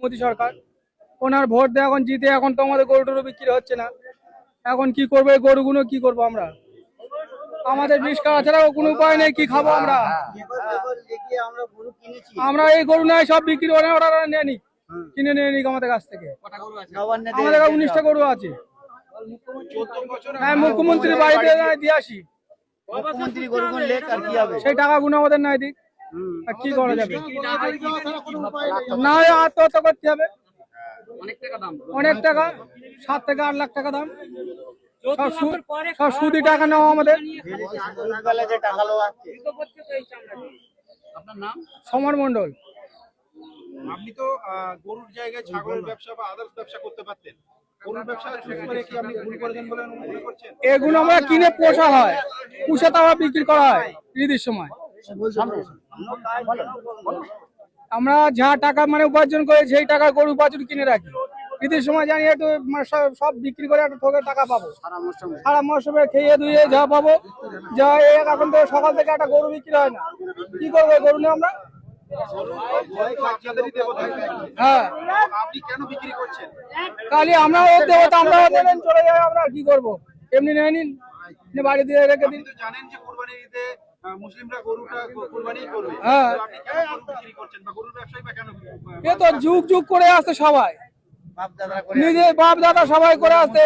মোদী সরকার ওনার vote দিয়ে এখন জিতে এখন তো আমাদের গরু টরু বিক্রি হচ্ছে না। এখন কি করবো এই গরুগুলো কি করবো আমরা? আমাদের বিষ খাওয়া ছাড়া কোনো উপায় নেই, কি খাবো আমরা? আমরা এই গরু নয় সব বিক্রি করে ওরা নিয়ে নিক, কিনে নিয়ে নিক আমাদের কাছ থেকে। আমাদের কাছে 19টা গরু আছে। হ্যাঁ, মুখ্যমন্ত্রীর বাড়িতে দিয়ে আসি, সেই টাকাগুলো আমাদের নাই দিক, আর কি করা যাবে? না আত্মহত্যা করতে হবে। অনেক টাকা, 7 থেকে 8 লাখ টাকা দাম, সব সুদি টাকা নেওয়া আমাদের। সমর মন্ডল। আপনি তো গরুর জায়গায় ছাগলের ব্যবসা বা আদার্স ব্যবসা করতে পারতেন, গরুর ব্যবসা চুজ করে কি আপনি ভুল করেছেন বলে মনে করছেন? এগুলো আমরা কিনে পোষা হয়, পুষে তো আবার বিক্রি করা হয় ঈদের সময়। আমরা যা টাকা মানে উপার্জন করে সেই টাকা গরু বাছুর কিনে রাখি, ঈদের সময় জানি একটু সব বিক্রি করে একটা ঠোকে টাকা পাবো। সারা মৌসুমে খেয়ে ধুয়ে যা পাবো, যা এখন তো সকাল থেকে একটা গরু বিক্রি হয় না, কি করবো গরু নিয়ে আমরা? হ্যাঁ, আপনি কেন বিক্রি করছেন? কালি আমরা ও দেবতা, আমরা দেবেন চলে যাবে, আমরা কি করবো? এমনি নিয়ে নিন, বাড়ি দিয়ে রেখে দিন। জানেন যে কুরবানির ঈদে মুসলিমরা গরুটা কুরবানি করবে, হ্যাঁ, আপনি কেন গরু বিক্রি করছেন বা গরুর ব্যবসায়ী বা কেন? এ তো যুগ যুগ করে আসছে সবাই, নিজে বাপ দাদা সবাই করে আসছে।